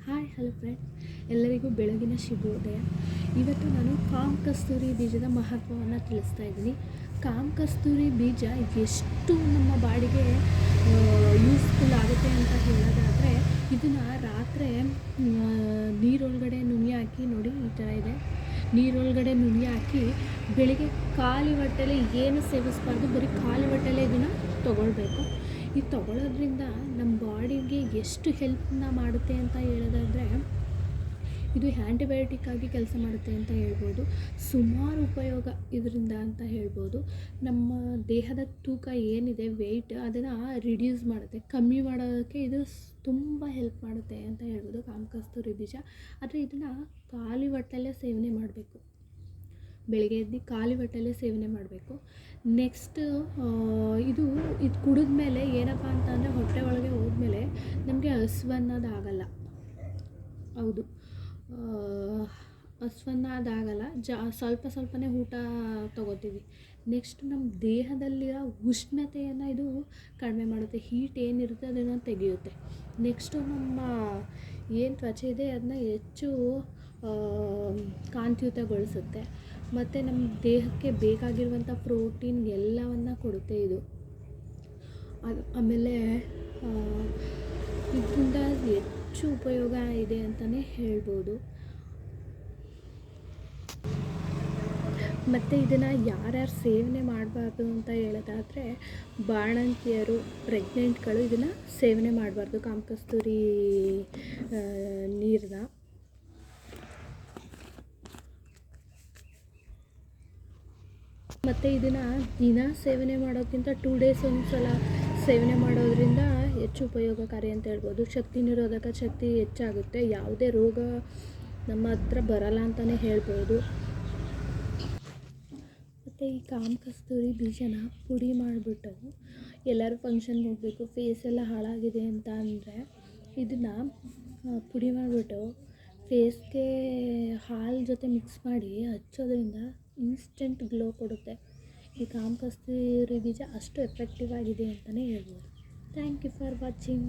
Hi hello friend, ಎಲ್ಲರಿಗೂ ಬೆಳಗಿನ ಶುಭೋದಯ. ಇವತ್ತು ನಾನು ಕಾಮ ಕಸ್ತೂರಿ ಬೀಜದ ಮಹತ್ವವನ್ನು ತಿಳಿಸ್ತಾ ಇದ್ದೀನಿ. ಕಾಮ ಕಸ್ತೂರಿ ಬೀಜ ಎಷ್ಟು ನಮ್ಮ ಬಾಡಿಗೆ ಯೂಸ್ಫುಲ್ ಆಗುತ್ತೆ ಅಂತ ಹೇಳೋದಾದರೆ, ಇದನ್ನು ರಾತ್ರಿ ನೀರೊಳಗಡೆ ನುಣ್ಣಿ ಹಾಕಿ ನೋಡಿ, ಈ ಥರ ಇದೆ. ನೀರೊಳಗಡೆ ನುಣ್ಣಿ ಹಾಕಿ ಬೆಳಿಗ್ಗೆ ಖಾಲಿ ಹೊಟ್ಟೆಲೆ ಏನು ಸೇವಿಸಬಾರ್ದು, ಬರೀ ಖಾಲಿ ಹೊಟ್ಟೆಲೆ ಇದನ್ನು ತೊಗೊಳ್ಬೇಕು. ಇದು ತೊಗೊಳ್ಳೋದ್ರಿಂದ ನಮ್ಮ ಬಾಡಿಗೆ ಎಷ್ಟು ಹೆಲ್ಪ್ನ ಮಾಡುತ್ತೆ ಅಂತ ಹೇಳೋದಾದರೆ, ಇದು ಆ್ಯಂಟಿಬಯೋಟಿಕ್ ಆಗಿ ಕೆಲಸ ಮಾಡುತ್ತೆ ಅಂತ ಹೇಳ್ಬೋದು. ಸುಮಾರು ಉಪಯೋಗ ಇದರಿಂದ ಅಂತ ಹೇಳ್ಬೋದು. ನಮ್ಮ ದೇಹದ ತೂಕ ಏನಿದೆ, ವೆಯ್ಟ್, ಅದನ್ನು ರಿಡ್ಯೂಸ್ ಮಾಡುತ್ತೆ, ಕಮ್ಮಿ ಮಾಡೋದಕ್ಕೆ ಇದು ತುಂಬ ಹೆಲ್ಪ್ ಮಾಡುತ್ತೆ ಅಂತ ಹೇಳ್ಬೋದು ಕಾಮ ಕಸ್ತೂರಿ ಬೀಜ. ಆದರೆ ಇದನ್ನು ಖಾಲಿ ಹೊಟ್ಟೆಲೇ ಸೇವನೆ ಮಾಡಬೇಕು. ಬೆಳಗ್ಗೆ ಎದ್ದು ಖಾಲಿ ಹೊಟ್ಟೆಲೇ ಸೇವನೆ ಮಾಡಬೇಕು. ನೆಕ್ಸ್ಟ್ ಇದು ಕುಡಿದ್ಮೇಲೆ ಏನಪ್ಪ ಅಂತಂದರೆ, ಹೊಟ್ಟೆ ಒಳಗೆ ಹೋದ್ಮೇಲೆ ನಮಗೆ ಹಸ್ವನ್ನೋದಾಗಲ್ಲ. ಹೌದು, ಹಸ್ವನ್ನೋದಾಗಲ್ಲ. ಸ್ವಲ್ಪನೇ ಊಟ ತೊಗೋತೀವಿ. ನೆಕ್ಸ್ಟ್ ನಮ್ಮ ದೇಹದಲ್ಲಿರೋ ಉಷ್ಣತೆಯನ್ನು ಇದು ಕಡಿಮೆ ಮಾಡುತ್ತೆ. ಹೀಟ್ ಏನಿರುತ್ತೆ ಅದನ್ನು ತೆಗೆಯುತ್ತೆ. ನೆಕ್ಸ್ಟು ನಮ್ಮ ಏನು ತ್ವಚೆ ಇದೆ ಅದನ್ನ ಹೆಚ್ಚು ಕಾಂತಿಯುತಗೊಳಿಸುತ್ತೆ. ಮತ್ತು ನಮ್ಮ ದೇಹಕ್ಕೆ ಬೇಕಾಗಿರುವಂಥ ಪ್ರೋಟೀನ್ ಎಲ್ಲವನ್ನು ಕೊಡುತ್ತೆ ಇದು. ಆಮೇಲೆ ಇದರಿಂದ ಹೆಚ್ಚು ಉಪಯೋಗ ಇದೆ ಅಂತಲೇ ಹೇಳ್ಬೋದು. ಮತ್ತು ಇದನ್ನು ಯಾರ್ಯಾರು ಸೇವನೆ ಮಾಡಬಾರ್ದು ಅಂತ ಹೇಳೋದಾದರೆ, ಬಾಣಂತಿಯರು, ಪ್ರೆಗ್ನೆಂಟ್ಗಳು ಇದನ್ನು ಸೇವನೆ ಮಾಡಬಾರ್ದು ಕಾಮ ಕಸ್ತೂರಿ ನೀರನ್ನ. ಮತ್ತು ಇದನ್ನು ದಿನ ಸೇವನೆ ಮಾಡೋಕ್ಕಿಂತ 2 ಡೇಸ್ ಒಂದ್ಸಲ ಸೇವನೆ ಮಾಡೋದ್ರಿಂದ ಹೆಚ್ಚು ಉಪಯೋಗಕಾರಿ ಅಂತ ಹೇಳ್ಬೋದು. ಶಕ್ತಿ ನಿರೋಧಕ ಶಕ್ತಿ ಹೆಚ್ಚಾಗುತ್ತೆ. ಯಾವುದೇ ರೋಗ ನಮ್ಮ ಹತ್ರ ಬರಲ್ಲ ಅಂತಲೇ ಹೇಳ್ಬೋದು. ಮತ್ತು ಈ ಕಾಮ ಕಸ್ತೂರಿ ಬೀಜನ ಪುಡಿ ಮಾಡಿಬಿಟ್ಟು ಎಲ್ಲರೂ ಫಂಕ್ಷನ್ಗೆ ಹೋಗಬೇಕು, ಫೇಸೆಲ್ಲ ಹಾಳಾಗಿದೆ ಅಂತ ಅಂದರೆ ಇದನ್ನು ಪುಡಿ ಮಾಡಿಬಿಟ್ಟು ಫೇಸ್ಗೆ ಹಾಲು ಜೊತೆ ಮಿಕ್ಸ್ ಮಾಡಿ ಹಚ್ಚೋದ್ರಿಂದ ಇನ್ಸ್ಟೆಂಟ್ ಗ್ಲೋ ಕೊಡುತ್ತೆ. ಈ ಕಾಮ ಕಸ್ತೂರಿ ಬೀಜ ಅಷ್ಟು ಎಫೆಕ್ಟಿವ್ ಆಗಿದೆ ಅಂತಲೇ ಹೇಳ್ಬೋದು. Thank you for watching.